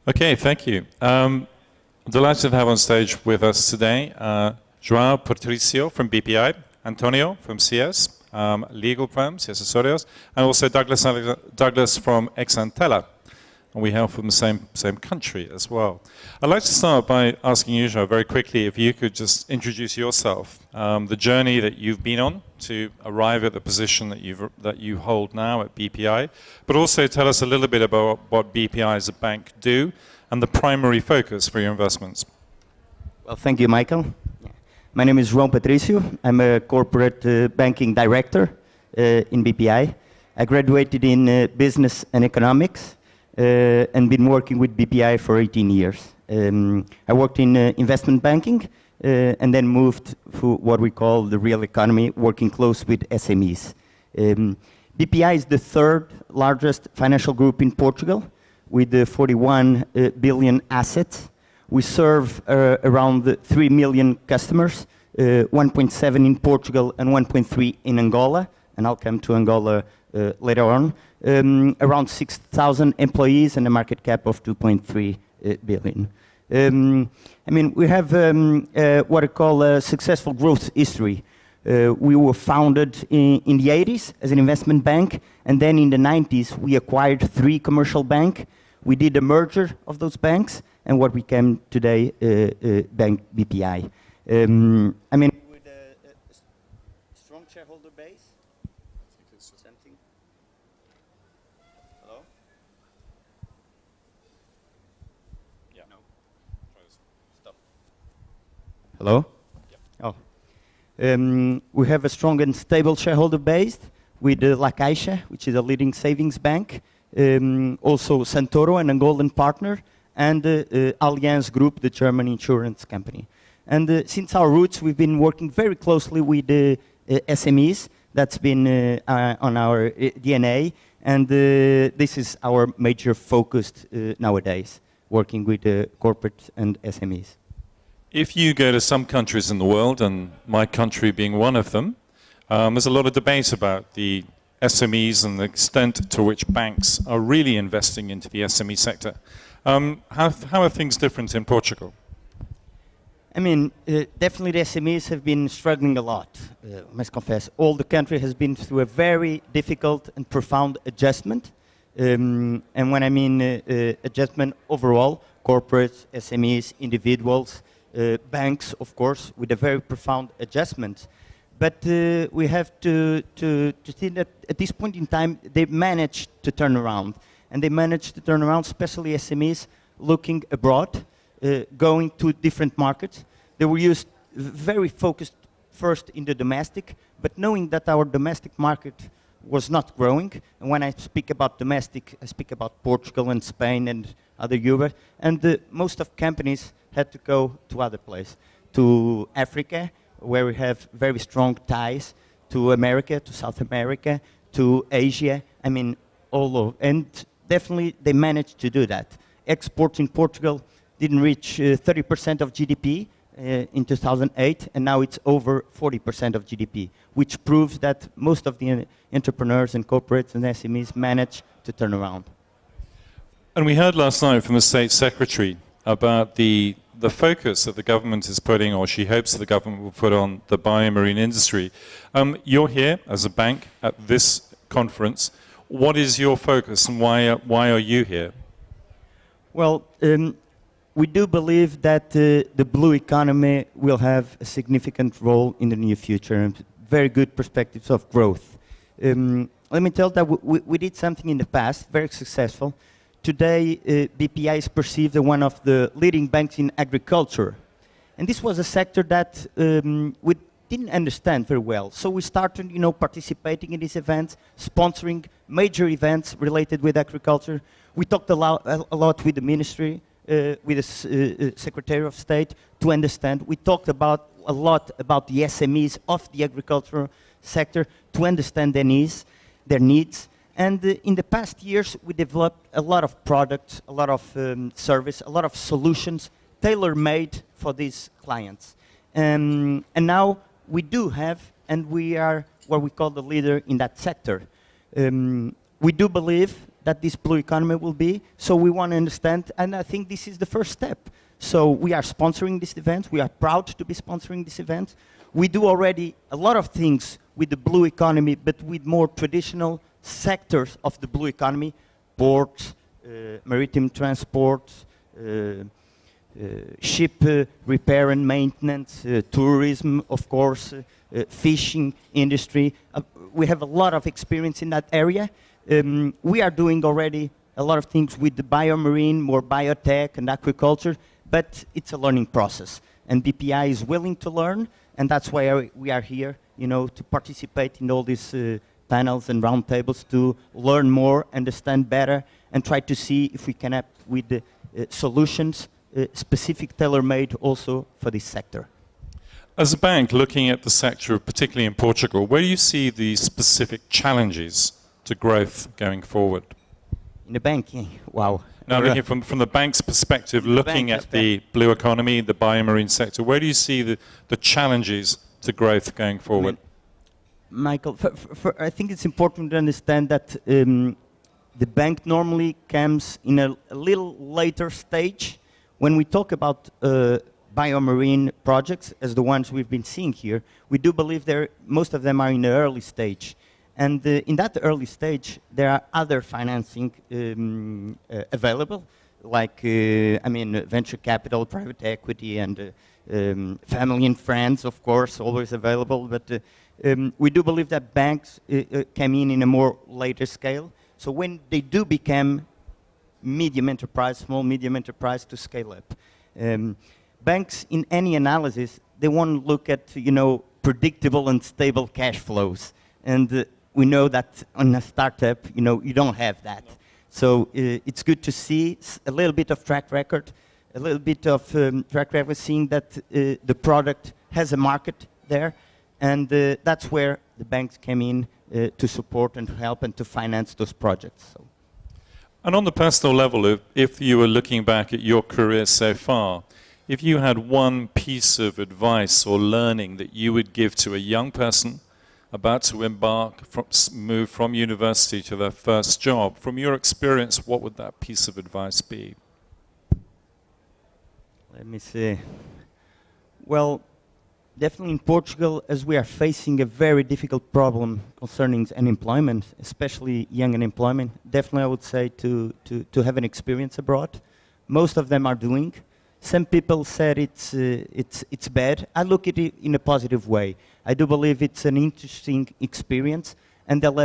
Okay, thank you. Delighted to have on stage with us today João Patricio from BPI, Antonio from CS, legal firm, CS Associados, and also Douglas from Xantella. And we hail from the same country as well. I'd like to start by asking you, João, very quickly, if you could just introduce yourself, the journey that you've been on to arrive at the position that you hold now at BPI, but also tell us a little bit about what BPI as a bank do and the primary focus for your investments. Well, thank you, Michael. My name is João Patricio. I'm a corporate banking director in BPI. I graduated in business and economics and been working with BPI for 18 years. I worked in investment banking and then moved to what we call the real economy, working close with SMEs. BPI is the third largest financial group in Portugal with 41 billion assets. We serve around 3 million customers, 1.7 in Portugal and 1.3 in Angola, and I'll come to Angola later on. Around 6,000 employees and a market cap of 2.3 billion. I mean, we have what I call a successful growth history. We were founded in the 80s as an investment bank, and then in the 90s we acquired 3 commercial banks. We did a merger of those banks, and what became today Bank BPI. I mean, with a strong shareholder base. Something. Hello? Yeah. No. Stop. Hello? Yeah. Oh. We have a strong and stable shareholder base with La Caixa, which is a leading savings bank. Also Santoro, an Angolan partner, and Allianz Group, the German insurance company. And since our roots, we've been working very closely with SMEs. That's been on our DNA, and this is our major focus nowadays, working with corporate and SMEs. If you go to some countries in the world, and my country being one of them, there's a lot of debate about the SMEs and the extent to which banks are really investing into the SME sector. How are things different in Portugal? I mean, definitely the SMEs have been struggling a lot, I must confess. All the country has been through a very difficult and profound adjustment. And when I mean adjustment overall, corporates, SMEs, individuals, banks, of course, with a very profound adjustment. But we have to see that at this point in time, they managed to turn around. And they managed to turn around, especially SMEs looking abroad, going to different markets. They were used very focused first in the domestic, but knowing that our domestic market was not growing. And when I speak about domestic, I speak about Portugal and Spain and other Europe. And most of companies had to go to other places, to Africa, where we have very strong ties, to America, to South America, to Asia. I mean, all over. And definitely they managed to do that. Exports in Portugal didn't reach 30% of GDP in 2008, and now it's over 40% of GDP, which proves that most of the entrepreneurs and corporates and SMEs manage to turn around. And we heard last night from the State Secretary about the focus that the government is putting, or she hopes that the government will put on the BioMarine industry. You're here as a bank at this conference. What is your focus and why are you here? Well, we do believe that the blue economy will have a significant role in the near future and very good perspectives of growth. Let me tell that we did something in the past, very successful. Today, BPI is perceived as one of the leading banks in agriculture. And this was a sector that we didn't understand very well. So we started, participating in these events, sponsoring major events related with agriculture. We talked a lot with the ministry, with the Secretary of State to understand. We talked a lot about the SMEs of the agricultural sector to understand their needs. And in the past years, we developed a lot of products, a lot of service, a lot of solutions tailor-made for these clients. And now we do have, and we are what we call the leader in that sector. We do believe that this blue economy will be. So we want to understand, and I think this is the first step. So we are sponsoring this event. We are proud to be sponsoring this event. We do already a lot of things with the blue economy, but with more traditional sectors of the blue economy: ports, maritime transport, ship repair and maintenance, tourism, of course, fishing industry. We have a lot of experience in that area. We are doing already a lot of things with the BioMarine, more biotech and aquaculture, but it's a learning process. And BPI is willing to learn, and that's why we are here, you know, to participate in all these panels and roundtables to learn more, understand better, and try to see if we can act with the solutions specific, tailor-made also for this sector. As a bank looking at the sector, particularly in Portugal, where do you see the specific challenges to growth going forward? In the banking, wow. Now, looking from the bank's perspective, looking at the blue economy, the biomarine sector, where do you see the challenges to growth going forward? Michael, I think it's important to understand that the bank normally comes in a little later stage. When we talk about biomarine projects, as the ones we've been seeing here, we do believe most of them are in the early stage. And in that early stage, there are other financing available, like, venture capital, private equity, and family and friends, of course, always available. But we do believe that banks come in a more later scale. So when they do become medium enterprise, small, medium enterprise to scale up. Banks, in any analysis, they want to look at, predictable and stable cash flows. And we know that on a startup, you don't have that. No. So it's good to see a little bit of track record, seeing that the product has a market there. And that's where the banks came in to support and help and to finance those projects. So. And on the personal level, if you were looking back at your career so far, if you had one piece of advice or learning that you would give to a young person about to move from university to their first job, from your experience, what would that piece of advice be? Let me see. Well, definitely in Portugal, as we are facing a very difficult problem concerning unemployment, especially young unemployment, definitely I would say to have an experience abroad. Most of them are doing. Some people said it's bad. I look at it in a positive way. I do believe it's an interesting experience, and they'll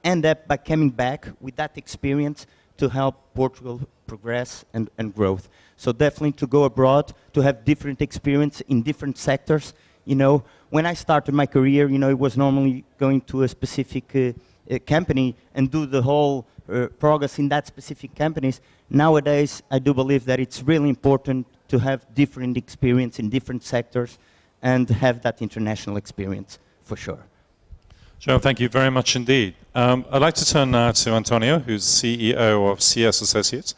end up by coming back with that experience to help Portugal progress and growth. So definitely to go abroad, to have different experience in different sectors. When I started my career, it was normally going to a specific company and do the whole progress in that specific companies. Nowadays, I do believe that it's really important to have different experience in different sectors and have that international experience, for sure. Joe, thank you very much indeed. I'd like to turn now to Antonio, who's CEO of CS Associates.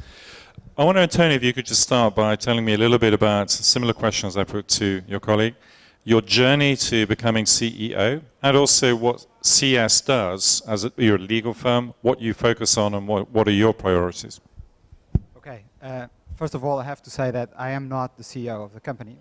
I wonder, Antonio, if you could just start by telling me a little bit about similar questions I put to your colleague, your journey to becoming CEO, and also what CS does as you're a legal firm, what you focus on, and what are your priorities? Okay. First of all, I have to say that I am not the CEO of the company.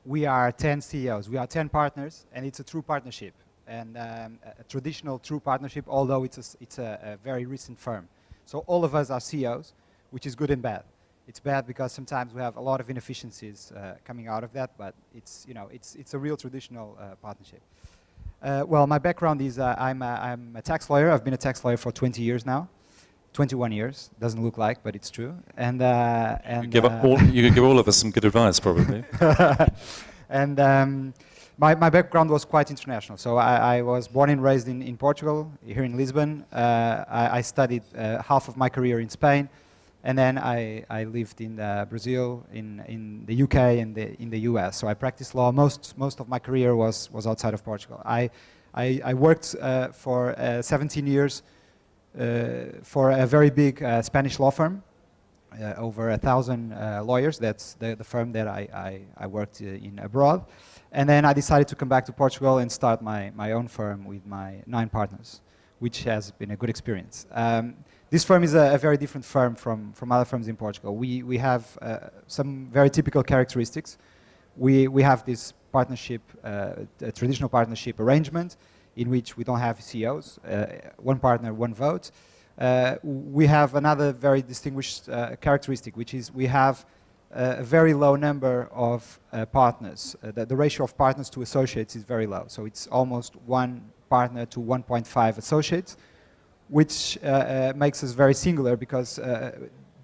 We are 10 CEOs. We are 10 partners, and it's a true partnership, and a traditional true partnership, although it's a very recent firm. So all of us are CEOs, which is good and bad. It's bad because sometimes we have a lot of inefficiencies coming out of that, but it's a real traditional partnership. Well, my background is I'm a tax lawyer. I've been a tax lawyer for 20 years now. 21 years, doesn't look like, but it's true. And you could give all of us some good advice, probably. And my background was quite international. So I was born and raised in Portugal, here in Lisbon. I studied half of my career in Spain, and then I lived in Brazil, in the UK, and in the US. So I practiced law. Most of my career was outside of Portugal. I worked for 17 years for a very big Spanish law firm, over 1,000 lawyers. That's the firm that I worked in abroad. And then I decided to come back to Portugal and start my own firm with my 9 partners. which has been a good experience. This firm is a very different firm from other firms in Portugal. We have some very typical characteristics. We have this partnership, a traditional partnership arrangement in which we don't have CEOs, one partner, one vote. We have another very distinguished characteristic, which is we have a very low number of partners. The ratio of partners to associates is very low. So it's almost one partner to 1.5 associates, which makes us very singular because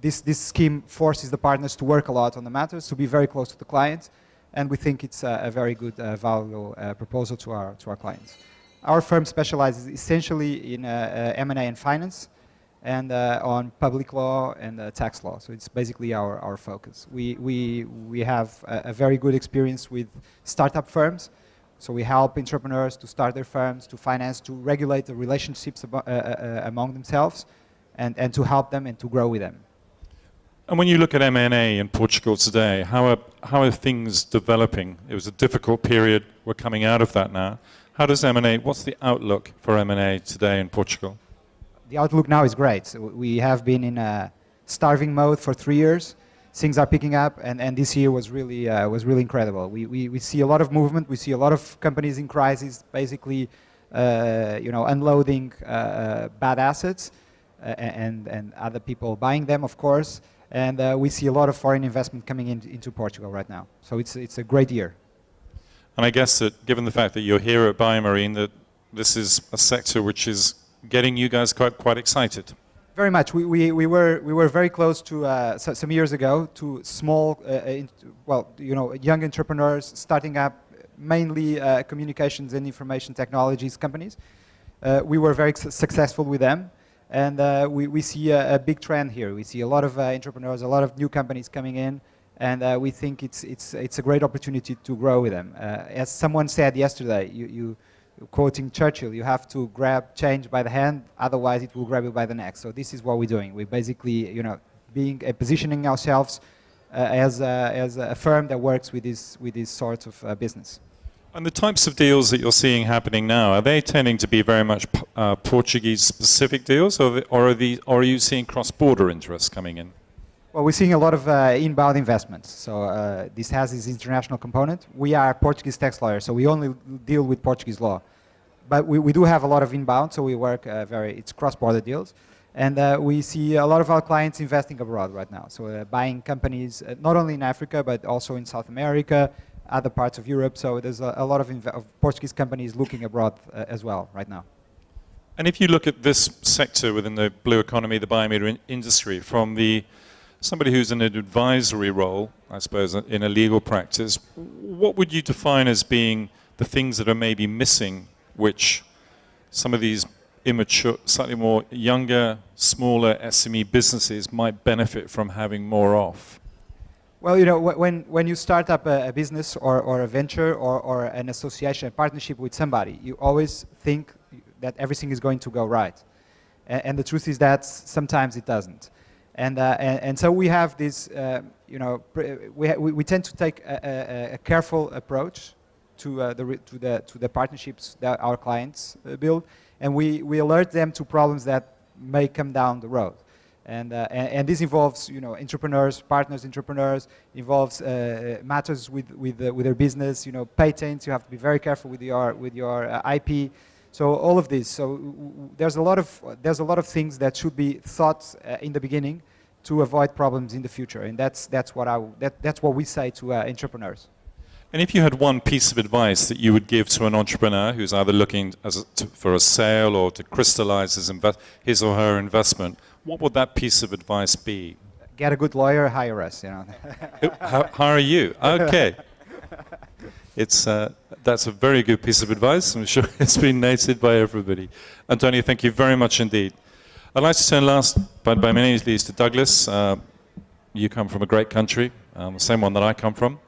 this scheme forces the partners to work a lot on the matters, to be very close to the clients, and we think it's a very good valuable proposal to our clients. Our firm specializes essentially in M&A and finance, and on public law and tax law. So it's basically our focus. We have a very good experience with startup firms. So we help entrepreneurs to start their firms, to finance, to regulate the relationships among themselves, and to help them and to grow with them. And when you look at M&A in Portugal today, how are things developing? It was a difficult period. We're coming out of that now. How does M&A, what's the outlook for M&A today in Portugal? The outlook now is great. We have been in a starving mode for 3 years. Things are picking up, and this year was really incredible. We see a lot of movement. We see a lot of companies in crisis, basically, unloading bad assets, and other people buying them, of course. And we see a lot of foreign investment coming into Portugal right now. So it's a great year. And I guess that, given the fact that you're here at BioMarine, that this is a sector which is getting you guys quite excited. Very much. We were very close to some years ago to small, young entrepreneurs starting up, mainly communications and information technologies companies. We were very successful with them, and we see a big trend here. We see a lot of entrepreneurs, a lot of new companies coming in, and we think it's a great opportunity to grow with them. As someone said yesterday, quoting Churchill, you have to grab change by the hand, otherwise it will grab you by the neck. So this is what we're doing. We're basically, positioning ourselves as a firm that works with these sorts of business. And the types of deals that you're seeing happening now, are they tending to be very much Portuguese-specific deals, or are you seeing cross-border interests coming in? Well, we're seeing a lot of inbound investments. So this has this international component. We are Portuguese tax lawyers, so we only deal with Portuguese law. But we do have a lot of inbound, so we work it's cross-border deals. And we see a lot of our clients investing abroad right now. So buying companies, not only in Africa, but also in South America, other parts of Europe. So there's a lot of Portuguese companies looking abroad as well right now. And if you look at this sector within the blue economy, the biomarine industry, from somebody who's in an advisory role, I suppose, in a legal practice, what would you define as being the things that are maybe missing, which some of these immature, slightly more younger, smaller SME businesses might benefit from having more of? Well, when you start up a business or a venture or an association, a partnership with somebody, you always think that everything is going to go right. And the truth is that sometimes it doesn't. And so we have this, we tend to take a careful approach to the partnerships that our clients build, and we alert them to problems that may come down the road. And this involves, entrepreneurs, involves matters with their business, patents. You have to be very careful with your IP. So all of this. So there's a lot of things that should be thought in the beginning to avoid problems in the future, and that's what we say to entrepreneurs. And if you had one piece of advice that you would give to an entrepreneur who's either looking for a sale or to crystallize his or her investment, what would that piece of advice be? Get a good lawyer, hire us. Hire you? Okay. That's a very good piece of advice. I'm sure it's been noted by everybody. Antonio, thank you very much indeed. I'd like to turn last, but by many means, to Douglas. You come from a great country, the same one that I come from.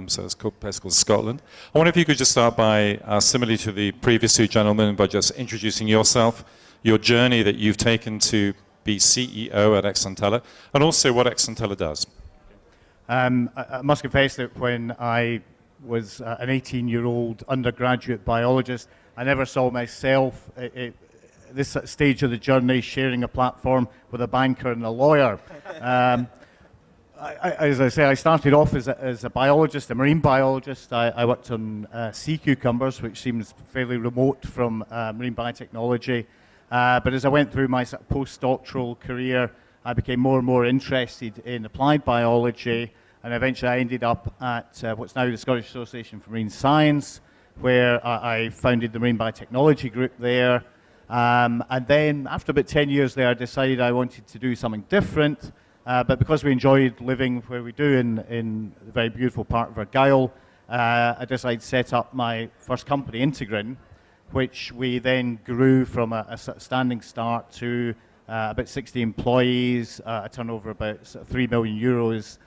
So it's called, a place called Scotland. I wonder if you could just start by, similarly to the previous two gentlemen, by just introducing yourself, your journey that you've taken to be CEO at Xantella, and also what Xantella does. I must confess that when I was an 18-year-old undergraduate biologist, I never saw myself this stage of the journey, sharing a platform with a banker and a lawyer. As I say, I started off as a biologist, a marine biologist. I worked on sea cucumbers, which seems fairly remote from marine biotechnology. But as I went through my sort of postdoctoral career, I became more and more interested in applied biology, and eventually I ended up at what's now the Scottish Association for Marine Science, where I founded the Marine Biotechnology Group there. And then after about 10 years there, I decided I wanted to do something different. But because we enjoyed living where we do in the very beautiful part of Argyll, I decided to set up my first company, Integrin, which we then grew from a standing start to about 60 employees, a turnover about sort of 3 million euros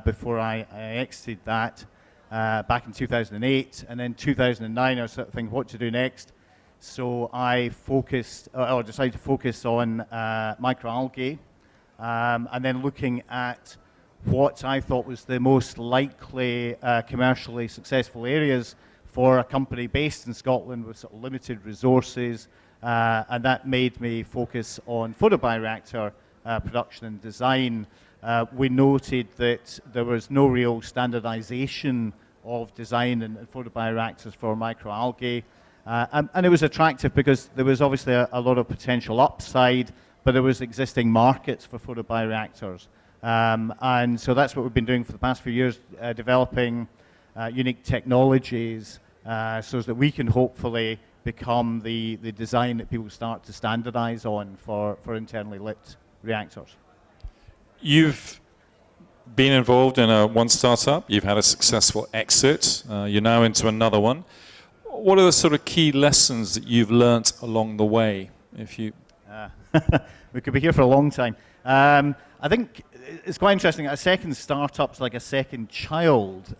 before I exited that back in 2008. And then 2009, I was sort of thinking what to do next. So I decided to focus on microalgae, and then looking at what I thought was the most likely commercially successful areas for a company based in Scotland with sort of limited resources, and that made me focus on photobioreactor production and design. We noted that there was no real standardization of design and photobioreactors for microalgae, and it was attractive because there was obviously a lot of potential upside, but there was existing markets for photobioreactors. And so that's what we've been doing for the past few years, developing unique technologies so that we can hopefully become the design that people start to standardize on for internally lit reactors. You've been involved in one startup, you've had a successful exit, you're now into another one. What are the sort of key lessons that you've learnt along the way? We could be here for a long time. I think it's quite interesting. A second startup's like a second child.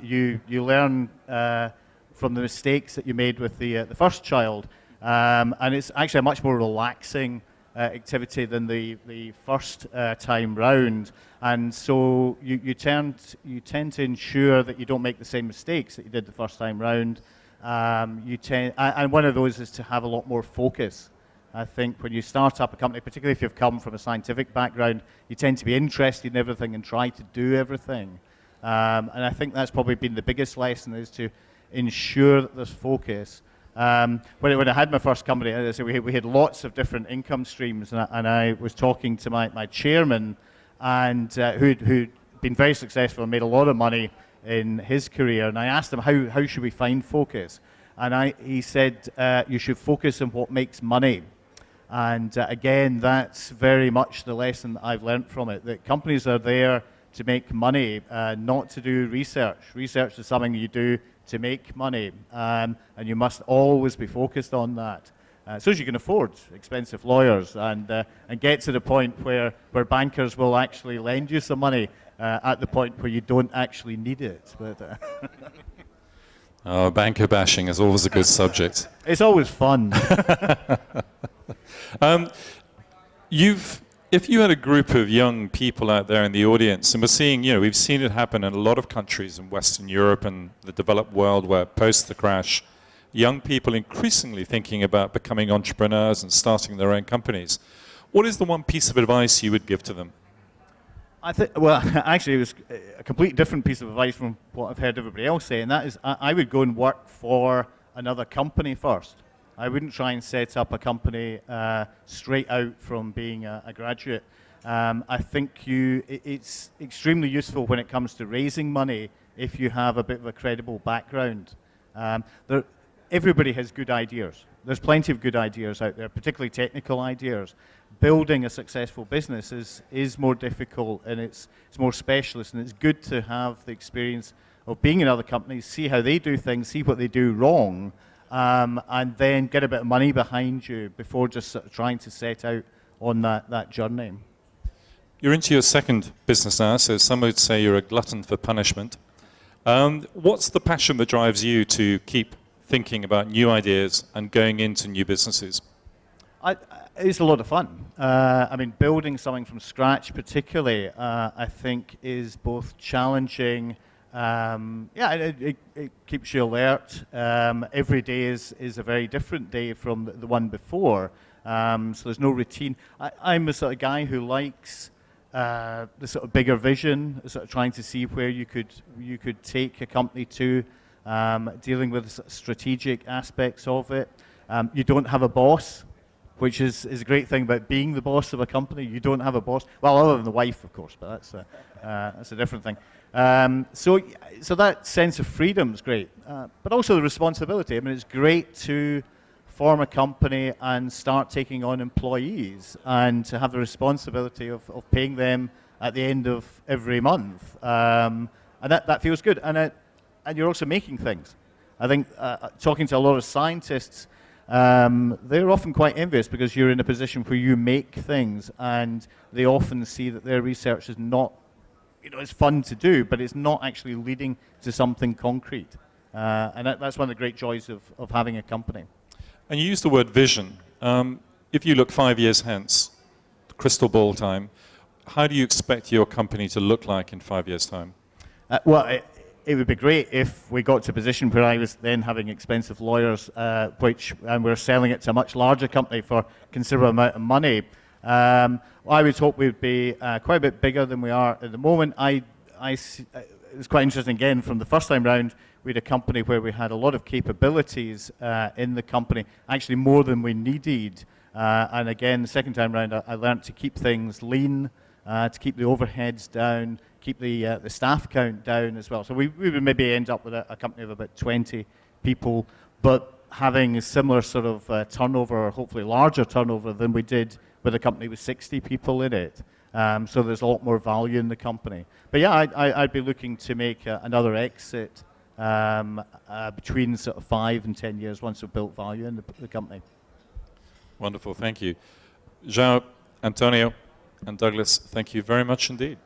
You learn from the mistakes that you made with the first child, and it's actually a much more relaxing activity than the first time round. And so you tend to ensure that you don't make the same mistakes that you did the first time round. And one of those is to have a lot more focus. I think when you start up a company, particularly if you've come from a scientific background, you tend to be interested in everything and try to do everything. And I think that's probably been the biggest lesson, is to ensure that there's focus. When I had my first company, as I say, we had lots of different income streams, and I was talking to my chairman, and who'd been very successful and made a lot of money in his career, and I asked him, how should we find focus? And he said, you should focus on what makes money. And again, that's very much the lesson that I've learned from it, that companies are there to make money, not to do research. Research is something you do to make money, and you must always be focused on that. So as you can afford expensive lawyers and get to the point where bankers will actually lend you some money at the point where you don't actually need it. But, banker bashing is always a good subject. It's always fun. If you had a group of young people out there in the audience, and we're seeing, we've seen it happen in a lot of countries in Western Europe and the developed world where post the crash, young people increasingly thinking about becoming entrepreneurs and starting their own companies. What is the one piece of advice you would give to them? Well, actually, it was a completely different piece of advice from what I've heard everybody else say, and that is I would go and work for another company first. I wouldn't try and set up a company straight out from being a graduate. I think it's extremely useful when it comes to raising money if you have a bit of a credible background. Everybody has good ideas. There's plenty of good ideas out there, particularly technical ideas. Building a successful business is more difficult, and it's more specialist, and it's good to have the experience of being in other companies, see how they do things, see what they do wrong, and then get a bit of money behind you before just sort of trying to set out on that journey. You're into your second business now, so some would say you're a glutton for punishment. What's the passion that drives you to keep thinking about new ideas and going into new businesses? It's a lot of fun. I mean, building something from scratch particularly, I think is both challenging yeah, it keeps you alert. Every day is a very different day from the one before. So there's no routine. I'm the sort of guy who likes the sort of bigger vision, sort of trying to see where you could take a company to, dealing with the sort of strategic aspects of it. You don't have a boss, which is a great thing about being the boss of a company. You don't have a boss. Well, other than the wife, of course, but that's a different thing. So that sense of freedom is great, but also the responsibility. I mean, it's great to form a company and start taking on employees and to have the responsibility of paying them at the end of every month. And that feels good. And you're also making things. I think talking to a lot of scientists, they're often quite envious because you're in a position where you make things and they often see that their research is not, it's fun to do, but it's not actually leading to something concrete. And that's one of the great joys of having a company. And you used the word vision. If you look 5 years hence, crystal ball time, how do you expect your company to look like in 5 years' time? Well, it would be great if we got to a position where I was then having expensive lawyers, and we're selling it to a much larger company for a considerable amount of money. I would hope we'd be quite a bit bigger than we are at the moment. It was quite interesting again from the first time round. We had a company where we had a lot of capabilities in the company, actually more than we needed. And again, the second time round, I learned to keep things lean, to keep the overheads down, keep the staff count down as well. So we would maybe end up with a company of about 20 people, but having a similar sort of turnover, or hopefully larger turnover than we did with a company with 60 people in it. So there's a lot more value in the company. But yeah, I'd be looking to make another exit between sort of 5 and 10 years once we've built value in the company. Wonderful, thank you. João, Antonio, and Douglas, thank you very much indeed.